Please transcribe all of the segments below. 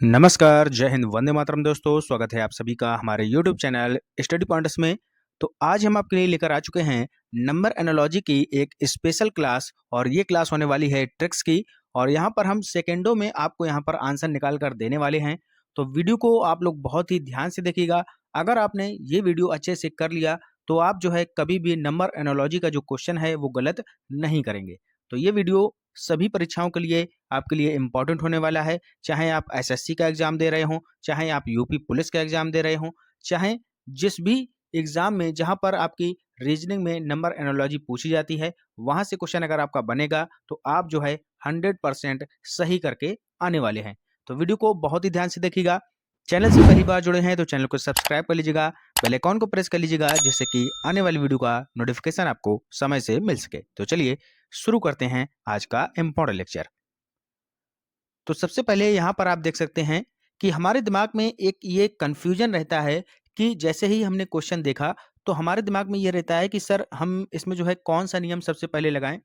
नमस्कार, जय हिंद, वंदे मातरम दोस्तों। स्वागत है आप सभी का हमारे यूट्यूब चैनल स्टडी पॉइंट्स में। तो आज हम आपके लिए लेकर आ चुके हैं नंबर एनालॉजी की एक स्पेशल क्लास और ये क्लास होने वाली है ट्रिक्स की। और यहाँ पर हम सेकेंडों में आपको यहाँ पर आंसर निकाल कर देने वाले हैं। तो वीडियो को आप लोग बहुत ही ध्यान से देखिएगा। अगर आपने ये वीडियो अच्छे से कर लिया तो आप जो है कभी भी नंबर एनालॉजी का जो क्वेश्चन है वो गलत नहीं करेंगे। तो ये वीडियो सभी परीक्षाओं के लिए आपके लिए इम्पोर्टेंट होने वाला है। चाहे आप एसएससी का एग्जाम दे रहे हो, चाहे आप यूपी पुलिस का एग्जाम दे रहे हो, चाहे जिस भी एग्जाम में जहां पर आपकी रीजनिंग में नंबर एनालॉजी पूछी जाती है, वहां से क्वेश्चन अगर आपका बनेगा तो आप जो है 100% सही करके आने वाले हैं। तो वीडियो को बहुत ही ध्यान से देखिएगा। चैनल से पहली बार जुड़े हैं तो चैनल को सब्सक्राइब कर लीजिएगा, बेल आइकॉन को प्रेस कर लीजिएगा, जिससे कि आने वाली वीडियो का नोटिफिकेशन आपको समय से मिल सके। तो चलिए शुरू करते हैं आज का इम्पोर्टेंट लेक्चर। तो सबसे पहले यहाँ पर आप देख सकते हैं कि हमारे दिमाग में एक ये कंफ्यूजन रहता है कि जैसे ही हमने क्वेश्चन देखा तो हमारे दिमाग में ये रहता है कि सर हम इसमें जो है कौन सा नियम सबसे पहले लगाएं।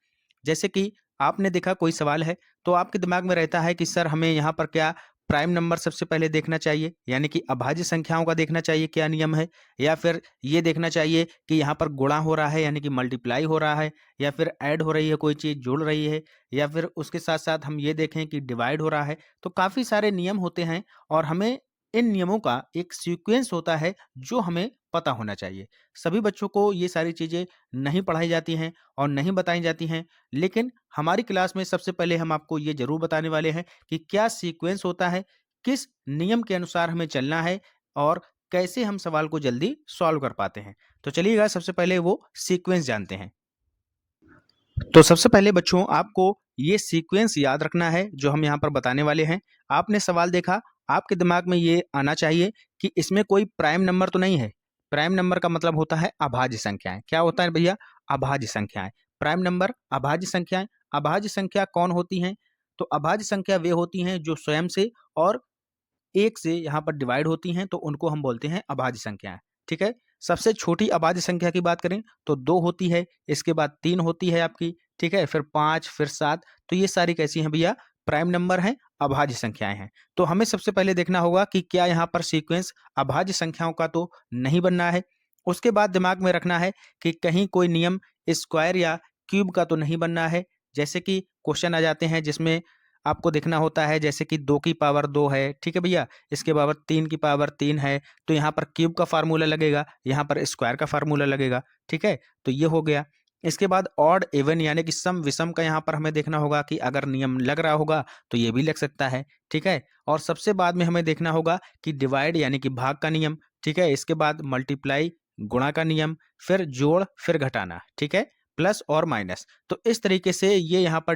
जैसे कि आपने देखा कोई सवाल है तो आपके दिमाग में रहता है कि सर हमें यहाँ पर क्या प्राइम नंबर सबसे पहले देखना चाहिए, यानी कि अभाज्य संख्याओं का देखना चाहिए क्या नियम है, या फिर ये देखना चाहिए कि यहाँ पर गुणा हो रहा है यानी कि मल्टीप्लाई हो रहा है, या फिर ऐड हो रही है, कोई चीज़ जुड़ रही है, या फिर उसके साथ-साथ हम ये देखें कि डिवाइड हो रहा है। तो काफ़ी सारे नियम होते हैं और हमें इन नियमों का एक सीक्वेंस होता है जो हमें पता होना चाहिए। सभी बच्चों को ये सारी चीज़ें नहीं पढ़ाई जाती हैं और नहीं बताई जाती हैं, लेकिन हमारी क्लास में सबसे पहले हम आपको ये ज़रूर बताने वाले हैं कि क्या सीक्वेंस होता है, किस नियम के अनुसार हमें चलना है और कैसे हम सवाल को जल्दी सॉल्व कर पाते हैं। तो चलिएगा सबसे पहले वो सीक्वेंस जानते हैं। तो सबसे पहले बच्चों आपको ये सीक्वेंस याद रखना है जो हम यहाँ पर बताने वाले हैं। आपने सवाल देखा, आपके दिमाग में ये आना चाहिए कि इसमें कोई प्राइम नंबर तो नहीं है। प्राइम नंबर का मतलब होता है अभाज्य संख्याएं। क्या होता है भैया? अभाज्य संख्याएं। प्राइम नंबर, अभाज्य संख्याएं। अभाज्य संख्या कौन होती हैं? तो अभाज्य संख्या वे होती हैं जो स्वयं से और एक से यहाँ पर डिवाइड होती हैं, तो उनको हम बोलते हैं अभाज्य संख्याएं। ठीक है। सबसे छोटी अभाज्य संख्या की बात करें तो 2 होती है, इसके बाद 3 होती है आपकी, ठीक है, फिर 5, फिर 7। तो ये सारी कैसी हैं भैया? प्राइम नंबर हैं, अभाज्य संख्याएं हैं। तो हमें सबसे पहले देखना होगा कि क्या यहाँ पर सीक्वेंस अभाज्य संख्याओं का तो नहीं बनना है। उसके बाद दिमाग में रखना है कि कहीं कोई नियम स्क्वायर या क्यूब का तो नहीं बनना है। जैसे कि क्वेश्चन आ जाते हैं जिसमें आपको देखना होता है जैसे कि 2 की पावर 2 है, ठीक है भैया, इसके पावर 3 की पावर 3 है, तो यहाँ पर क्यूब का फार्मूला लगेगा, यहाँ पर स्क्वायर का फार्मूला लगेगा, ठीक है। तो ये हो गया। इसके बाद ऑड इवन यानी कि सम विषम का यहाँ पर हमें देखना होगा कि अगर नियम लग रहा होगा तो ये भी लग सकता है, ठीक है। और सबसे बाद में हमें देखना होगा कि डिवाइड यानी कि भाग का नियम, ठीक है। इसके बाद मल्टीप्लाई गुणा का नियम, फिर जोड़, फिर घटाना, ठीक है, प्लस और माइनस। तो इस तरीके से ये यहाँ पर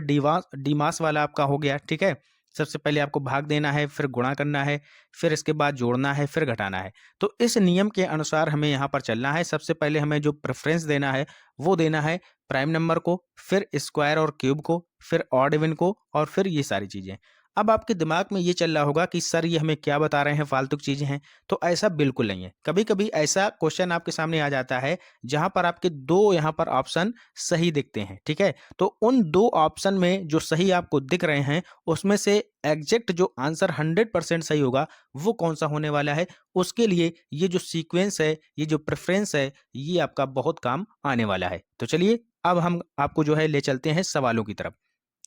डीमास वाला आपका हो गया, ठीक है। सबसे पहले आपको भाग देना है, फिर गुणा करना है, फिर इसके बाद जोड़ना है, फिर घटाना है। तो इस नियम के अनुसार हमें यहाँ पर चलना है। सबसे पहले हमें जो प्रेफरेंस देना है वो देना है प्राइम नंबर को, फिर स्क्वायर और क्यूब को, फिर ऑड इवन को, और फिर ये सारी चीज़ें। अब आपके दिमाग में ये चल रहा होगा कि सर ये हमें क्या बता रहे हैं, फालतू की चीज़ें हैं। तो ऐसा बिल्कुल नहीं है। कभी कभी ऐसा क्वेश्चन आपके सामने आ जाता है जहाँ पर आपके 2 यहाँ पर ऑप्शन सही दिखते हैं, ठीक है। तो उन 2 ऑप्शन में जो सही आपको दिख रहे हैं उसमें से एग्जैक्ट जो आंसर 100% सही होगा वो कौन सा होने वाला है, उसके लिए ये जो सीक्वेंस है, ये जो प्रेफरेंस है, ये आपका बहुत काम आने वाला है। तो चलिए अब हम आपको जो है ले चलते हैं सवालों की तरफ।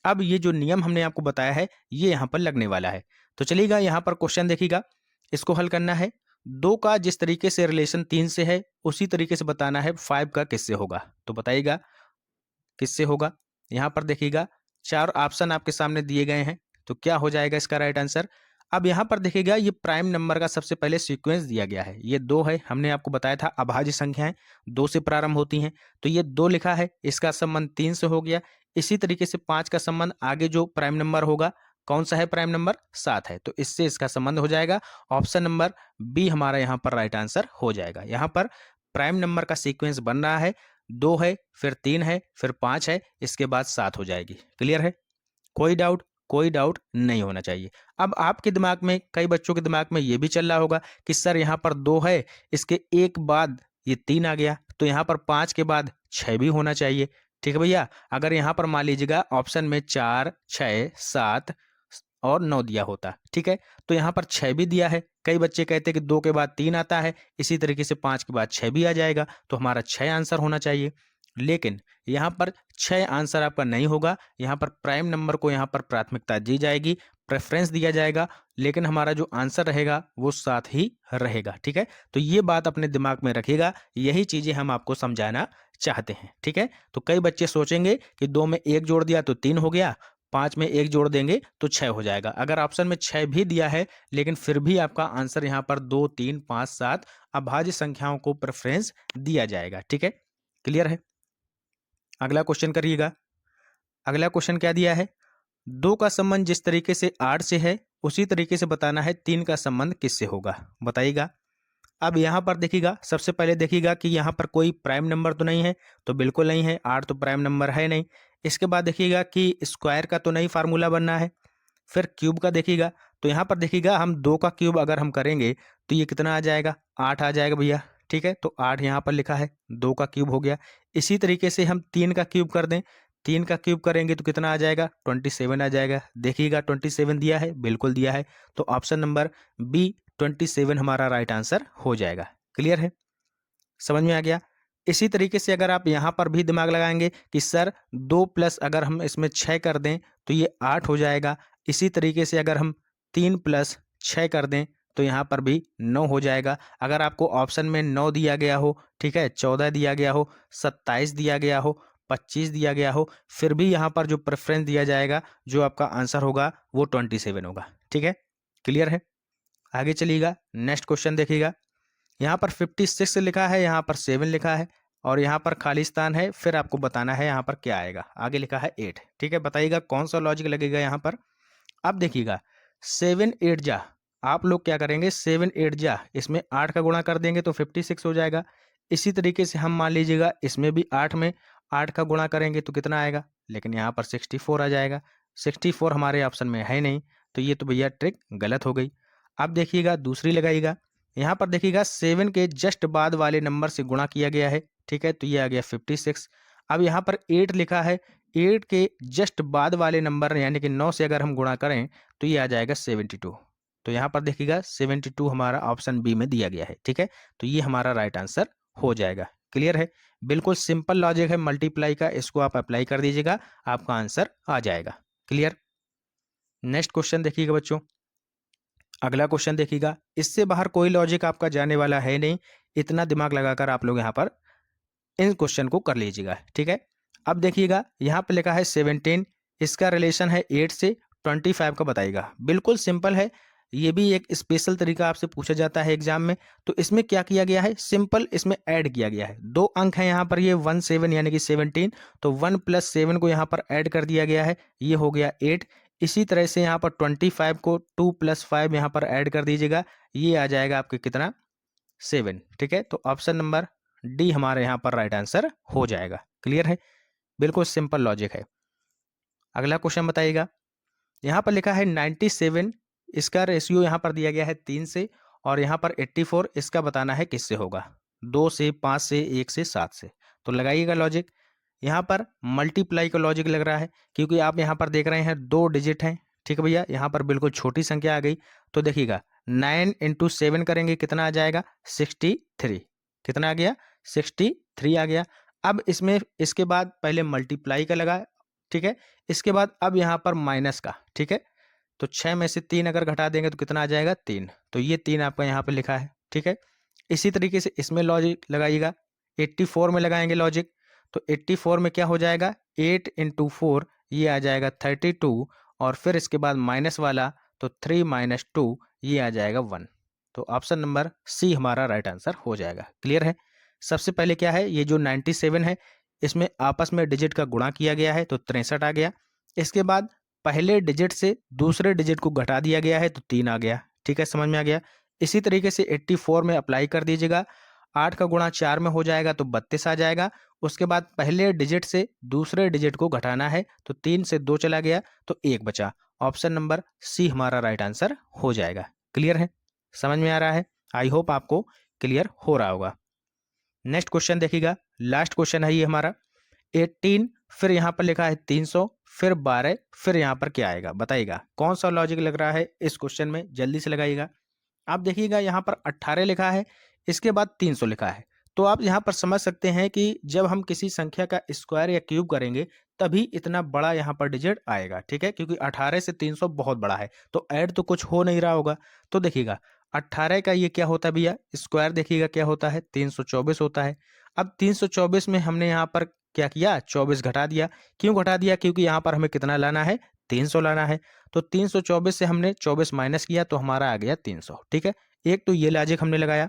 अब ये जो नियम हमने आपको बताया है ये यहाँ पर लगने वाला है। तो चलिएगा यहाँ पर क्वेश्चन देखिएगा, इसको हल करना है। 2 का जिस तरीके से रिलेशन 3 से है उसी तरीके से बताना है 5 का किससे होगा। तो बताइएगा किससे होगा। यहाँ पर देखिएगा 4 ऑप्शन आपके सामने दिए गए हैं, तो क्या हो जाएगा इसका राइट आंसर। अब यहाँ पर देखिएगा ये प्राइम नंबर का सबसे पहले सीक्वेंस दिया गया है, ये 2 है, हमने आपको बताया था अभाज्य संख्याएं 2 से प्रारंभ होती हैं, तो ये 2 लिखा है, इसका संबंध 3 से हो गया। इसी तरीके से 5 का संबंध आगे जो प्राइम नंबर होगा, कौन सा है प्राइम नंबर? 7 है, तो इससे इसका संबंध हो जाएगा। ऑप्शन नंबर बी हमारा यहाँ पर राइट आंसर हो जाएगा। यहाँ पर प्राइम नंबर का सीक्वेंस बन रहा है, 2 है, फिर 3 है, फिर 5 है, इसके बाद 7 हो जाएगी। क्लियर है? कोई डाउट? कोई डाउट नहीं होना चाहिए। अब आपके दिमाग में, कई बच्चों के दिमाग में ये भी चल रहा होगा कि सर यहाँ पर 2 है, इसके एक बाद ये 3 आ गया, तो यहाँ पर 5 के बाद 6 भी होना चाहिए। ठीक है भैया? अगर यहाँ पर मान लीजिएगा ऑप्शन में 4, 6, 7 और 9 दिया होता, ठीक है। तो यहाँ पर 6 भी दिया है, कई बच्चे कहते हैं कि 2 के बाद 3 आता है, इसी तरीके से 5 के बाद 6 भी आ जाएगा, तो हमारा 6 आंसर होना चाहिए। लेकिन यहाँ पर 6 आंसर आपका नहीं होगा, यहाँ पर प्राइम नंबर को यहाँ पर प्राथमिकता दी जाएगी, प्रेफरेंस दिया जाएगा, लेकिन हमारा जो आंसर रहेगा वो 7 ही रहेगा, ठीक है। तो ये बात अपने दिमाग में रखिएगा, यही चीज़ें हम आपको समझाना चाहते हैं, ठीक है। तो कई बच्चे सोचेंगे कि 2 में 1 जोड़ दिया तो 3 हो गया, 5 में 1 जोड़ देंगे तो 6 हो जाएगा। अगर ऑप्शन में 6 भी दिया है, लेकिन फिर भी आपका आंसर यहाँ पर 2, 3, 5, 7 अभाज्य संख्याओं को प्रेफरेंस दिया जाएगा, ठीक है। क्लियर है? अगला क्वेश्चन करिएगा। अगला क्वेश्चन क्या दिया है? 2 का संबंध जिस तरीके से 8 से है, उसी तरीके से बताना है 3 का संबंध किससे होगा, बताइएगा। अब यहाँ पर देखिएगा, सबसे पहले देखिएगा कि यहाँ पर कोई प्राइम नंबर तो नहीं है, तो बिल्कुल नहीं है, 8 तो प्राइम नंबर है नहीं। इसके बाद देखिएगा कि स्क्वायर का तो नहीं फार्मूला बनना है। फिर क्यूब का देखिएगा, तो यहाँ पर देखिएगा हम 2 का क्यूब अगर हम करेंगे तो ये कितना आ जाएगा, 8 आ जाएगा भैया, ठीक है। तो 8 यहाँ पर लिखा है, 2 का क्यूब हो गया। इसी तरीके से हम 3 का क्यूब कर दें, 3 का क्यूब करेंगे तो कितना आ जाएगा, 27 आ जाएगा। देखिएगा 27 दिया है, बिल्कुल दिया है, तो ऑप्शन नंबर बी 27 हमारा राइट आंसर हो जाएगा। क्लियर है? समझ में आ गया? इसी तरीके से अगर आप यहाँ पर भी दिमाग लगाएंगे कि सर 2 प्लस अगर हम इसमें 6 कर दें तो ये 8 हो जाएगा। इसी तरीके से अगर हम 3 प्लस 6 कर दें तो यहाँ पर भी 9 हो जाएगा। अगर आपको ऑप्शन में 9 दिया गया हो, ठीक है, 14 दिया गया हो, 27 दिया गया हो, 25 दिया गया हो, फिर भी यहाँ पर जो प्रेफरेंस दिया जाएगा, जो आपका आंसर होगा वो 27 होगा, ठीक है। क्लियर है? आगे चलिएगा, नेक्स्ट क्वेश्चन देखिएगा। यहाँ पर 56 लिखा है, यहाँ पर 7 लिखा है और यहाँ पर खालिस्तान है, फिर आपको बताना है यहाँ पर क्या आएगा। आगे लिखा है 8, ठीक है। बताइएगा कौन सा लॉजिक लगेगा यहाँ पर। अब देखिएगा 7 8 जा, आप लोग क्या करेंगे, 7 8 जा इसमें 8 का गुणा कर देंगे तो 56 हो जाएगा। इसी तरीके से हम मान लीजिएगा इसमें भी 8 में 8 का गुणा करेंगे तो कितना आएगा, लेकिन यहाँ पर 64 आ जाएगा। 64 हमारे ऑप्शन में है नहीं, तो ये तो भैया ट्रिक गलत हो गई। अब देखिएगा दूसरी लगाइएगा, यहाँ पर देखिएगा 7 के जस्ट बाद वाले नंबर से गुणा किया गया है, ठीक है, तो ये आ गया 56। अब यहाँ पर 8 लिखा है, 8 के जस्ट बाद वाले नंबर यानी कि 9 से अगर हम गुणा करें तो ये आ जाएगा 72। तो यहाँ पर देखिएगा 72 हमारा ऑप्शन बी में दिया गया है, ठीक है। तो ये हमारा राइट आंसर हो जाएगा। क्लियर है? बिल्कुल सिंपल लॉजिक है मल्टीप्लाई का, इसको आप अप्लाई कर दीजिएगा, आपका आंसर आ जाएगा। क्लियर? नेक्स्ट क्वेश्चन देखिएगा बच्चों। अगला क्वेश्चन देखिएगा, इससे बाहर कोई लॉजिक आपका जाने वाला है नहीं, इतना दिमाग लगाकर आप लोग यहाँ पर इन क्वेश्चन को कर लीजिएगा, ठीक है। अब देखिएगा यहाँ पे लिखा है 17, इसका रिलेशन है 8 से 25 का, बताइएगा। बिल्कुल सिंपल है, ये भी एक स्पेशल तरीका आपसे पूछा जाता है एग्जाम में। तो इसमें क्या किया गया है, सिंपल इसमें ऐड किया गया है। 2 अंक है यहाँ पर, ये 1 7 यानी कि 17, तो 1 + 7 को यहाँ पर ऐड कर दिया गया है, ये हो गया 8। इसी तरह से यहाँ पर 25 को 2 + 5 यहाँ पर ऐड कर दीजिएगा, ये आ जाएगा आपके कितना, 7, ठीक है। तो ऑप्शन नंबर डी हमारे यहाँ पर राइट आंसर हो जाएगा। क्लियर है? बिल्कुल सिंपल लॉजिक है। अगला क्वेश्चन बताइएगा, यहाँ पर लिखा है 97, इसका रेशियो यहाँ पर दिया गया है 3 से, और यहाँ पर 84, इसका बताना है किससे होगा, 2 से, 5 से, 1 से, 7 से। तो लगाइएगा लॉजिक। यहाँ पर मल्टीप्लाई का लॉजिक लग रहा है, क्योंकि आप यहाँ पर देख रहे हैं 2 डिजिट हैं, ठीक है भैया। यहाँ पर बिल्कुल छोटी संख्या आ गई, तो देखिएगा 9 × 7 करेंगे कितना आ जाएगा, 63। कितना आ गया, 63 आ गया। अब इसमें इसके बाद पहले मल्टीप्लाई का लगा, ठीक है। इसके बाद अब यहाँ पर माइनस का, ठीक है। तो 6 में से 3 अगर घटा देंगे तो कितना आ जाएगा, 3। तो ये 3 आपका यहाँ पे लिखा है, ठीक है। इसी तरीके से इसमें लॉजिक लगाइएगा, 84 में लगाएंगे लॉजिक, तो 84 में क्या हो जाएगा, 8 × 4, ये आ जाएगा 32, और फिर इसके बाद माइनस वाला, तो 3 - 2, ये आ जाएगा 1। तो ऑप्शन नंबर सी हमारा राइट आंसर हो जाएगा। क्लियर है? सबसे पहले क्या है, ये जो 97 है, इसमें आपस में डिजिट का गुणा किया गया है, तो 63 आ गया। इसके बाद पहले डिजिट से दूसरे डिजिट को घटा दिया गया है, तो 3 आ गया, ठीक है, समझ में आ गया। इसी तरीके से 84 में अप्लाई कर दीजिएगा, 8 का गुणा 4 में हो जाएगा तो 32 आ जाएगा। उसके बाद पहले डिजिट से दूसरे डिजिट को घटाना है, तो 3 से 2 चला गया, तो 1 बचा। ऑप्शन नंबर सी हमारा राइट आंसर हो जाएगा। क्लियर है? समझ में आ रहा है? आई होप आपको क्लियर हो रहा होगा। नेक्स्ट क्वेश्चन देखिएगा, लास्ट क्वेश्चन है ये हमारा 18, फिर यहाँ पर लिखा है 300, फिर 12, फिर यहाँ पर क्या आएगा बताइएगा। कौन सा लॉजिक लग रहा है इस क्वेश्चन में, जल्दी से लगाइएगा। आप देखिएगा यहाँ पर 18 लिखा है, इसके बाद 300 लिखा है। तो आप यहाँ पर समझ सकते हैं कि जब हम किसी संख्या का स्क्वायर या क्यूब करेंगे तभी इतना बड़ा यहाँ पर डिजिट आएगा, ठीक है, क्योंकि 18 से 300 बहुत बड़ा है, तो ऐड तो कुछ हो नहीं रहा होगा। तो देखिएगा 18 का ये क्या होता है भैया, स्क्वायर देखिएगा क्या होता है, 324 होता है। अब 324 में हमने यहाँ पर क्या किया, 24 घटा दिया। क्यों घटा दिया, क्योंकि यहाँ पर हमें कितना लाना है, 300 लाना है। तो 324 से हमने 24 माइनस किया तो हमारा आ गया 300, ठीक है। एक तो ये लॉजिक हमने लगाया।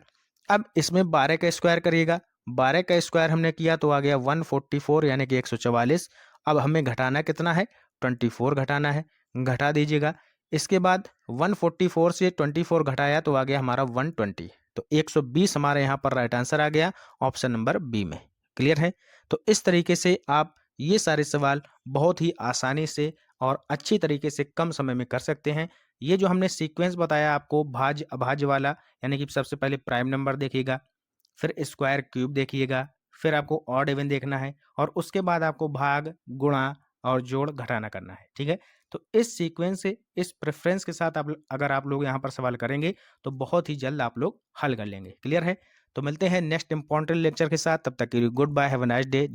अब इसमें 12 का स्क्वायर करिएगा, 12 का स्क्वायर हमने किया तो आ गया 144 यानी कि 144। अब हमें घटाना कितना है, 24 घटाना है, घटा दीजिएगा। इसके बाद 144 से 24 घटाया तो आ गया हमारा 120, तो 120 हमारे यहाँ पर राइट आंसर आ गया ऑप्शन नंबर बी में। क्लियर है। तो इस तरीके से आप ये सारे सवाल बहुत ही आसानी से और अच्छी तरीके से कम समय में कर सकते हैं। ये जो हमने सीक्वेंस बताया आपको भाज्य अभाज्य वाला, यानी कि सबसे पहले प्राइम नंबर देखिएगा, फिर स्क्वायर क्यूब देखिएगा, फिर आपको ऑड इवन देखना है और उसके बाद आपको भाग गुणा और जोड़ घटाना करना है, ठीक है। तो इस सीक्वेंस से, इस प्रेफरेंस के साथ आप अगर आप लोग यहाँ पर सवाल करेंगे तो बहुत ही जल्द आप लोग हल कर लेंगे। क्लियर है। तो मिलते हैं नेक्स्ट इंपॉर्टेंट लेक्चर के साथ, तब तक के लिए goodbye, have a nice day.